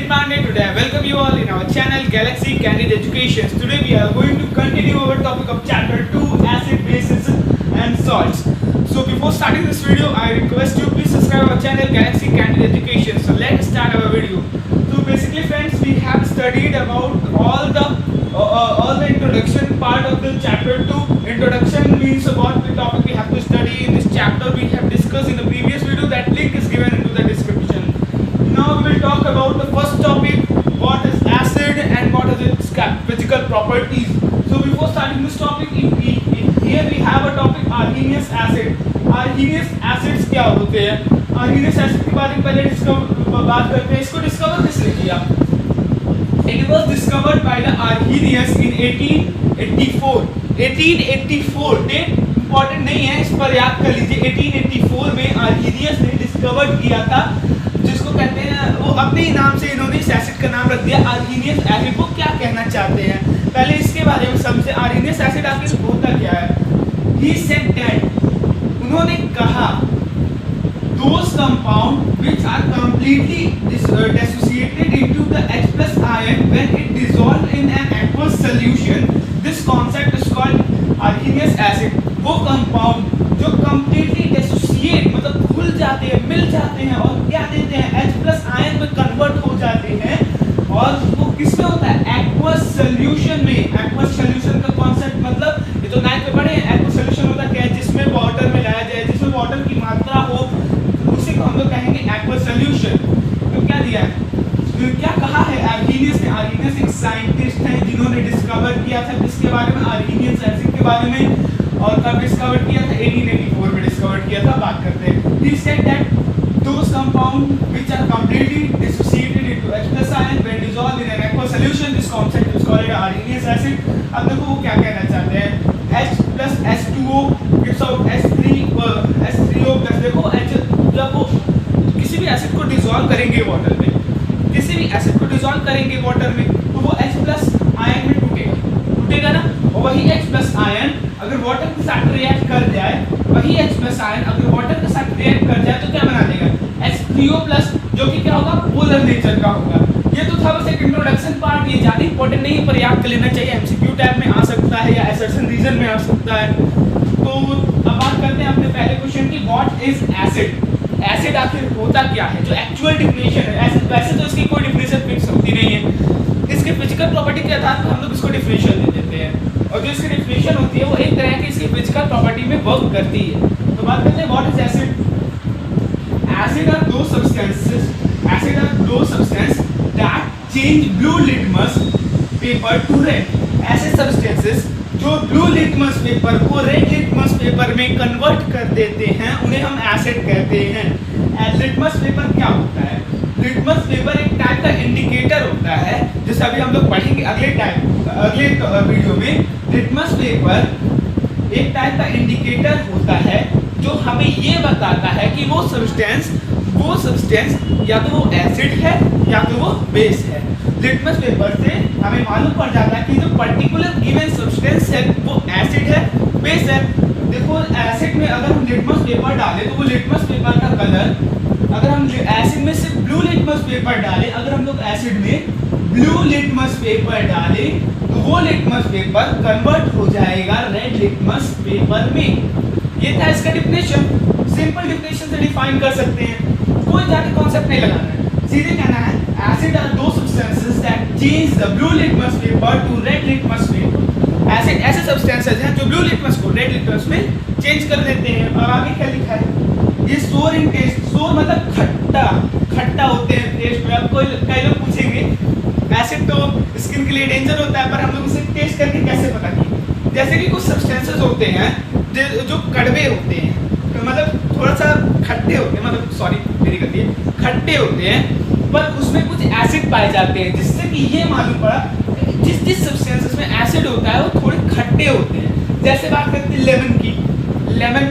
Pandey. Today I welcome you all in our channel Galaxy Candid Education. Today we are going to continue our topic of chapter 2 acid, bases and salts. So before starting this video I request you please subscribe our channel Galaxy Candid Education. So let's start our video. So basically friends, we have studied about all the introduction part of the chapter 2. Introduction means about the topic we have to study in this chapter. We have discussed in the previous video. That link is given into the description. Now we will talk about the first topic, what is acid and what is its physical properties. So before starting this topic, here we have a topic Arrhenius acid. Arrhenius acids क्या होते हैं? Arrhenius acid के बारे में पहले बात करते हैं. इसको डिस्कवर किसने किया? It was discovered by the Arrhenius in 1884. 1884 date important नहीं है, इस पर याद कर लीजिए. 1884 में आर्हीनियस ने डिस्कवर किया था, जिसको कहते हैं, वो अपने ही नाम से इन्होंने इस एसिड का नाम रख दिया आर्हीनियस एसिड. वो क्या कहना चाहते हैं पहले इसके बारे में समझे. आर्हीनियस एसिड आखिर होता क्या है? He said that, उन्होंने कहा, those compound which are completely dissociated into the H plus ion when it dissolved in an aqueous solution, this concept is called Arrhenius acid. वो कंपाउंड जो completely dissociate मतलब खुल जाते हैं, मिल जाते हैं और क्या देते हैं, H plus आयन में कन्वर्ट हो जाते हैं. और वो किसमें होता है? aqueous solution में. aqueous solution का कॉन्सेप्ट मतलब ये तो 9th में पढ़े हैं. aqueous solution होता क्या है? जिसमें वाटर मिलाया जाए, जिसमें वाटर की मात्रा हो, उसी को हम लोग कहेंगे aqueous solution. तो क्या दिया है, क्या कहा है आर्हीनियस ने? आर्हीनियस एक साइंटिस्ट हैं जिन्होंने डिस्कवर किया था किसके बारे में? आर्हीनियस एसिड के बारे में. और कब डिस्कवर किया था? 1884 में डिस्कवर किया था. बात करते हैं. He said that those compound which are completely dissociated into H plus ion when dissolved in an aqueous solution, this concept is called Arrhenius acid. अब देखो वो क्या कहना चाहते हैं. H plus H2O gives out H3O plus. देखो H जब वो किसी भी एसिड को डिसॉल्व करेंगे वाटर में, किसी भी एसिड को डिसॉल्व करेंगे वाटर में, तो वो H प्लस आयन में टूटेगा ना. और वही H प्लस आयन अगर वाटर के साथ रिएक्ट कर जाए, वही H प्लस आयन अगर वाटर के साथ रिएक्ट कर जाए तो क्या बना देगा? H3O प्लस, जो कि क्या होगा? पोलर नेचर का होगा. ये तो था बस एक इंट्रोडक्शन पार्ट. ये ज़्यादा इंपॉर्टेंट नहीं है पर याद कर लेना चाहिए. एमसीक्यू टाइप में आ सकता है या असर्शन रीजन में आ सकता है. तो अब बात करते हैं अपने पहले क्वेश्चन की, व्हाट इज एसिड. एसिड आखिर होता क्या है? जो एक्चुअल डिफिनेशन है. एसिड वैसे तो इसकी कोई डिफिनेशन फिक्स होती नहीं है. इसके फिजिकल प्रॉपर्टी के आधार पर हम लोग इसको डिफिनेशन दे देते हैं. और जो इसकी डिफिनेशन होती है वो एक तरह की इसकी फिजिकल प्रॉपर्टी में वर्क करती है. तो बात करते हैं what is acid. Acid are those substances. Acid are those substance that change blue litmus paper to red. ऐसे सब्सटेंसेस जो ब्लू लिटमस पेपर को रेड लिटमस पेपर में कन्वर्ट कर देते हैं, उन्हें हम एसिड कहते हैं. लिटमस पेपर क्या होता है? लिटमस पेपर एक टाइप का इंडिकेटर होता है, जैसे अभी हम लोग पढ़ेंगे अगले वीडियो में. लिटमस पेपर एक टाइप का इंडिकेटर होता है जो हमें ये बताता है कि वो सब्सटेंस या तो वो एसिड है या तो वो बेस है. लिटमस पेपर से हमें मालूम पड़ जाता है कि जो पर्टिकुलर गिवन सब्सटेंस है वो एसिड है, बेस है. देखो एसिड में अगर हम लिटमस पेपर डालें तो वो लिटमस पेपर का कलर, अगर हम एसिड में सिर्फ ब्लू लिटमस पेपर डालें, अगर हम लोग एसिड में ब्लू लिटमस पेपर डालें तो वो लिटमस पेपर कन्वर्ट हो जाएगा रेड लिटमस पेपर में. ये था इसका डिफिनेशन. सिंपल डिफिनेशन से डिफाइन कर सकते हैं, कोई ज़्यादा कॉन्सेप्ट नहीं लगाना है. सीधे कहना है acid are those substances that change the blue litmus paper to red litmus paper. Acid ऐसे सब्सटेंसेस हैं जो ब्लू लिटमस को रेड लिटमस में चेंज कर देते हैं. और आगे क्या लिखा है? ये सोर इन टेस्ट. सोर मतलब खट्टा होते हैं टेस्ट में. अब कई लोग पूछेंगे एसिड तो स्किन के लिए डेंजर होता है, पर हम लोग उसे टेस्ट करके कैसे पता किए? जैसे कि कुछ सब्सटेंसेस होते हैं जो कड़वे होते हैं, मतलब थोड़ा सा खट्टे होते हैं, मतलब सॉरी मेरी गलती है, खट्टे होते हैं, पर उसमें कुछ एसिड पाए जाते हैं, जिससे कि ये मालूम पड़ा जिस सब्सटेंसेस में एसिड होता है वो थोड़े खट्टे होते हैं. जैसे बात करते हैं लेमन की. लेमन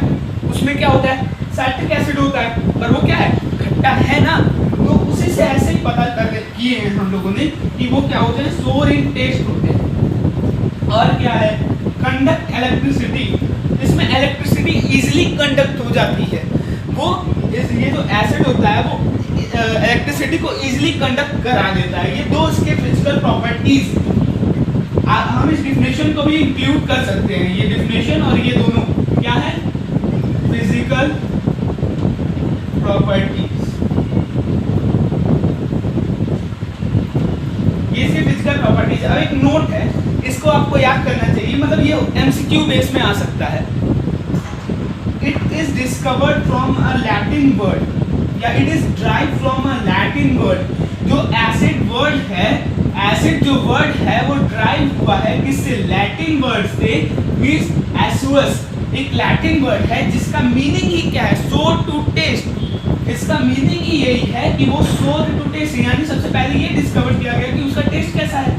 उसमें क्या होता है? साइट्रिक एसिड होता है, पर वो क्या है? खट्टा है ना. तो उसी से ऐसे ही पता कर किए हैं हम लोगों ने कि वो क्या होते हैं? सोर इन टेस्ट होते हैं. और क्या है? Conduct electricity. इसमें इलेक्ट्रिसिटी इजीली कंडक्ट हो जाती है. वो ये जो एसिड होता है वो इलेक्ट्रिसिटी को इजीली कंडक्ट करा देता है। ये दो इसके फिजिकल प्रॉपर्टीज, हम इस डिफिनेशन को भी इंक्लूड कर सकते हैं। ये डिफिनेशन और ये दोनों क्या है, फिजिकल प्रॉपर्टीज। ये सिर्फ फिजिकल प्रॉपर्टीज। अब एक नोट है, इसको आपको याद करना चाहिए, मतलब ये एमसीक्यू बेस में आ सकता है। It is discovered from a Latin word, या it is drive from a Latin word. जो एसिड वर्ड है, एसिड जो वर्ड है वो ड्राइव हुआ है किससे, लैटिन वर्ड से, मींस एसुअस। एक लैटिन वर्ड है जिसका मीनिंग ही क्या है, सोर टू टेस्ट। इसका मीनिंग ही यही है कि वो सोर टू टेस्ट, यानी सबसे पहले ये डिस्कवर किया गया कि उसका टेस्ट कैसा है,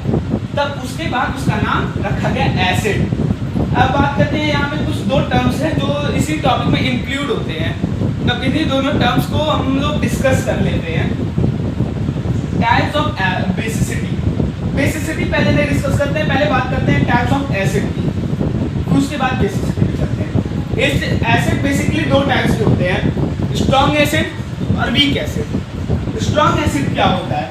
तब उसके बाद उसका नाम रखा गया एसिड। अब बात करते हैं, यहाँ पे कुछ दो टर्म्स हैं जो इसी टॉपिक में इंक्लूड होते हैं। अब इन्हीं दोनों टर्म्स को हम लोग डिस्कस कर लेते हैं। Types of basicity. बेसिसिटी पहले नहीं डिस्कस करते हैं, पहले बात करते हैं टाइप्स ऑफ एसिड की, फिर उसके बाद बेसिसिटी पे चलते हैं। एसिड बेसिकली दो टाइप्स के होते हैं, स्ट्रॉन्ग एसिड और वीक एसिड। स्ट्रॉन्ग एसिड क्या होता है,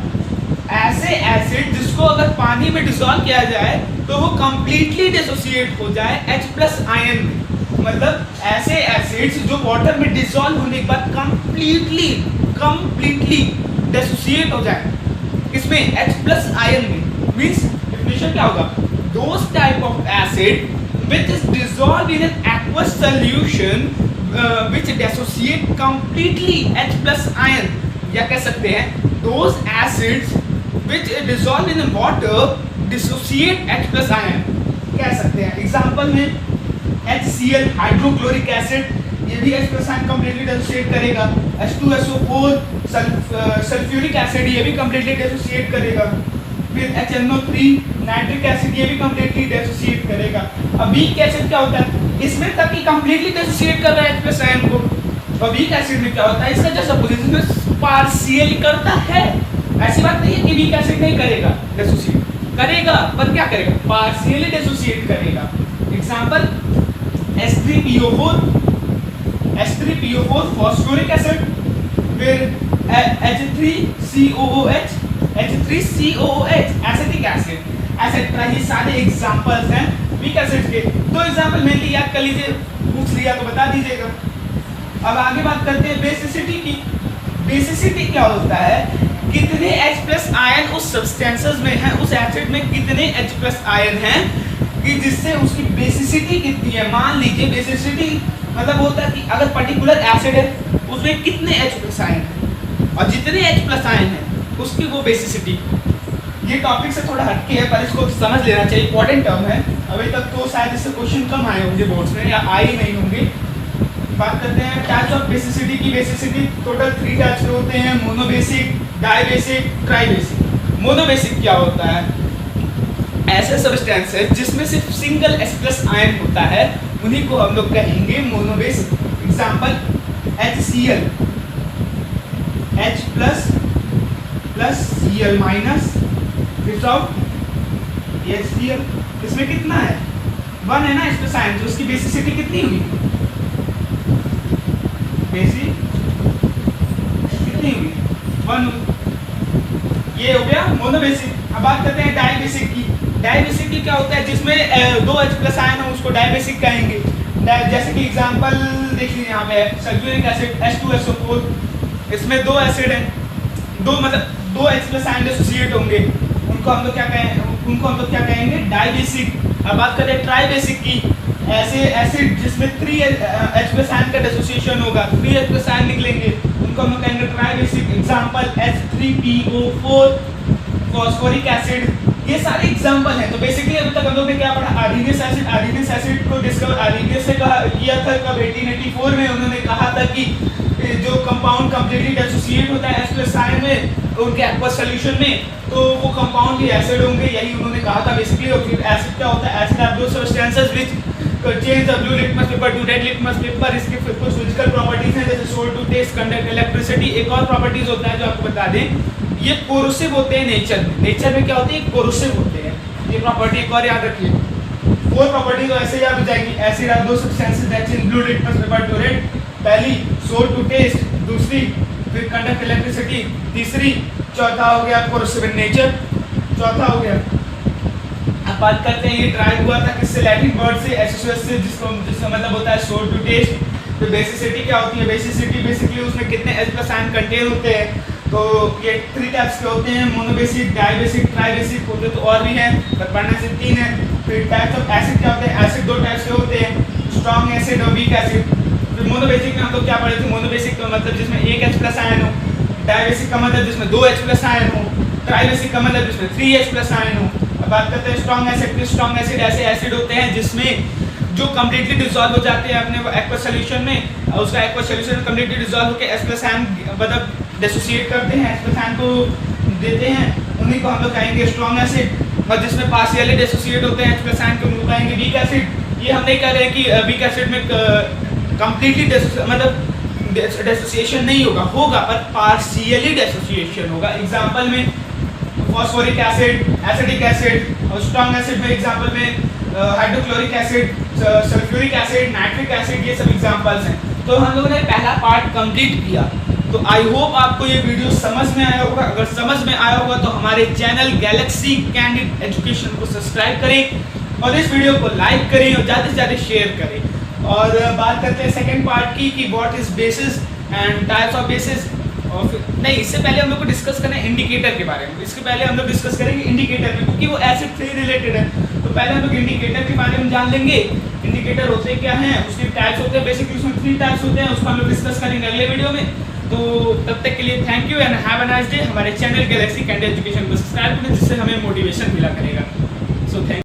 ऐसे एसिड जिसको अगर पानी में डिसॉल्व किया जाए तो वो कंप्लीटली डिसोसिएट हो जाए H+ आयन में। मतलब ऐसे एसिड्स जो वाटर में डिसॉल्व होने के बाद कंप्लीटली डिसोसिएट हो जाए, इसमें H+ आयन में। मींस डेफिनेशन क्या होगा, those type of acid which is dissolved in an aqueous solution which dissociate completely H+ ion, या कह सकते हैं those acids which dissolve in water dissociate H+ ion, कह सकते हैं। एग्जांपल में HCl हाइड्रोक्लोरिक एसिड, ये भी H+ ion completely dissociate करेगा। H2SO4 सल्फ्यूरिक एसिड, ये भी completely dissociate करेगा। फिर HNO3 नाइट्रिक एसिड, ये भी कंप्लीटली डिसोसिएट करेगा। अब वीक एसिड क्या होता है, इसमें तक कि कंप्लीटली डिसोसिएट कर रहा है H+ आयन को। और वीक एसिड में क्या होता है, इसका जस्ट अपोजिट में पार्शियली करता है। ऐसी बात नहीं है कि वीक एसिड नहीं करेगा, डिसोसिएट करेगा, पर क्या करेगा, पार्शियली डिसोसिएट करेगा। एग्जांपल H3PO4 फॉस्फोरिक एसिड, फिर H3COOH एसिटिक एसिड, एसिड। ये सारे एग्जांपल्स हैं वीक एसिड के। दो एग्जांपल मेनली याद कर लीजिए, पूछ लिया तो बता दीजिएगा। अब आगे बात करते हैं बेसिसिटी की। बेसिसिटी क्या होता है, कितने H+ आयन उस सब्सटेंसेस में हैं, उस एसिड में कितने H+ आयन हैं कि जिससे उसकी बेसिसिटी कितनी है। मान लीजिए बेसिसिटी मतलब होता है कि अगर पर्टिकुलर एसिड है उसमें कितने H+ आयन हैं, और जितने H+ आयन हैं उसकी वो बेसिसिटी। ये टॉपिक से थोड़ा हटके है पर इसको समझ लेना चाहिए, इंपॉर्टेंट टर्म है। अभी तक तो शायद इससे क्वेश्चन कम आए होंगे बोर्ड्स में, या आए ही नहीं होंगे। बात करते हैं टाइप्स ऑफ बेसिसिटी की। बेसिसिटी टोटल 3 टाइप्स के होते हैं, मोनोबेसिक, डाइबेसिक, ट्राइबेसिक। मोनोबेसिक क्या होता है, ऐसे सब्सटेंसेस जिसमें सिर्फ सिंगल H+ आयन होता है उन्हीं को हम लोग कहेंगे monobasic. Example HCl, H+ plus Cl minus without HCl, इसमें कितना है, 1 है ना H+ आयन, तो उसकी बेसिसिटी कितनी हुई, बेसिक कितनी हुई, 1। ये हो गया मोनोबेसिक। अब बात करते हैं डाइबेसिक की। डाइबेसिक की क्या होता है, जिसमें 2 H+ आयन हो उसको डाइबेसिक कहेंगे। जैसे कि एग्जांपल देख लीजिए, यहाँ पे सल्फ्यूरिक एसिड H2SO4, इसमें 2 एसिड हैं, मतलब 2 H+ आयन एसोसिएट होंगे, उनको हम लोग क्या कहेंगे, डाइबेसिक। अब बात करें ट्राइबेसिक की, ऐसे एसिड जिसमें 3 H+ आयन का डिसोसिएशन होगा, 3 H+ आयन निकलेंगे, उनको हम लोग कहेंगे tribasic. Example H3PO4 phosphoric acid. ये सारे एग्जांपल हैं। तो बेसिकली अभी तक हम लोग ने क्या पढ़ा, आर्सेनिक एसिड। आर्सेनिक एसिड को डिस्कवर आर्सेनिक से किया था कब, 1884 में। उन्होंने कहा था कि जो कंपाउंड कंप्लीटली डिसोसिएट होता है H+ आयन में उनके एक्वस सॉल्यूशन में, तो वो कंपाउंड ही एसिड होंगे, यही उन्होंने कहा था बेसिकली। और फिर एसिड क्या होता है, acid are those substances which change the blue litmus paper to red litmus paper. इसके कुछ फिजिकल प्रॉपर्टीज हैं, जैसे salt to taste, conduct electricity. एक और प्रॉपर्टीज होता है जो आपको बता दें, ये कोरोसिव होते हैं नेचर में। नेचर में क्या होते हैं, कोरोसिव होते हैं। ये प्रॉपर्टी एक और याद रखिए। 4 प्रॉपर्टी तो ऐसे याद हो जाएगी। Acid are those substances that change blue litmus paper to red. पहली सोल्ट टू टेस्ट, दूसरी फिर कंडक्ट इलेक्ट्रिसिटी तीसरी, चौथा हो गया कोरोसिव इन नेचर, चौथा हो गया। अब बात करते हैं ये ड्राइव हुआ था किससे, लैटिन वर्ड से एसोसिएट से, जिसका मतलब होता है सोर टू टेस्ट। तो बेसिसिटी क्या होती है, बेसिसिटी बेसिकली उसमें कितने H+ आयन कंटेन होते हैं। तो ये 3 टाइप्स के होते हैं, मोनोबेसिक, डाइबेसिक, ट्राइबेसिक होते तो और भी हैं, पर पढ़ने से 3 है। फिर टाइप्स ऑफ एसिड क्या होते हैं, एसिड 2 टाइप्स के होते हैं, स्ट्रॉन्ग एसिड और वीक एसिड। फिर मोनोबेसिक में हम लोग क्या पढ़े थे, मोनोबेसिक का मतलब जिसमें 1 H+ आयन हो, डाइबेसिक का मतलब जिसमें 2 H+ आयन हो, ट्राइबेसिक का मतलब जिसमें 3 H+ आयन हो। अब बात करते हैं स्ट्रॉन्ग एसिड की। स्ट्रॉन्ग एसिड ऐसे एसिड होते हैं जिसमें जो कम्प्लीटली डिसॉल्व हो जाते हैं अपने एक्वस सॉल्यूशन में, उसका एक्वस सॉल्यूशन कम्प्लीटली डिसॉल्व होकर H+ आयन मतलब डिसोसिएट करते हैं, H+ आयन को देते हैं, उन्हीं को हम लोग कहेंगे स्ट्रॉन्ग एसिड। और जिसमें पार्शियली डिसोसिएट होते हैं H+ आयन को उनको कहेंगे वीक एसिड। ये हम नहीं कह रहे कि वीक एसिड में कम्प्लीटली मतलब डिसोसिएशन नहीं होगा, होगा पर पार्शियली डिसोसिएशन होगा। एग्जाम्पल में फॉस्फोरिक एसिड, एसिडिक एसिड, और स्ट्रॉन्ग एसिड में एग्जाम्पल में hydrochloric acid, sulphuric acid, nitric acid, ये सब एग्जांपल्स हैं। तो हम लोगों ने पहला पार्ट कंप्लीट किया। तो आई होप आपको ये वीडियो समझ में आया होगा। अगर समझ में आया होगा तो हमारे चैनल गैलेक्सी कैंडिड एजुकेशन को सब्सक्राइब करें और इस वीडियो को लाइक करें और ज़्यादा से ज़्यादा शेयर करें। और बात करते हैं सेकेंड पार्ट की कि what is basis and types of basis. और नहीं, इससे पहले हम लोग को डिस्कस करना है इंडिकेटर के बारे में। इसके पहले हम लोग डिस्कस करेंगे इंडिकेटर में, क्योंकि वो एसिड से रिलेटेड है। तो पहले हम लोग इंडिकेटर के बारे में जान लेंगे। इंडिकेटर होते क्या हैं, उसके टाइप्स होते हैं, बेसिकली उसमें 3 टाइप्स होते हैं, उसको हम लोग डिस्कस करेंगे अगले वीडियो में। तो तब तक के लिए thank you and have a nice day. हमारे चैनल गैलेक्सी कैंडिड एजुकेशन को सब्सक्राइब करें जिससे हमें मोटिवेशन मिला करेगा। So thank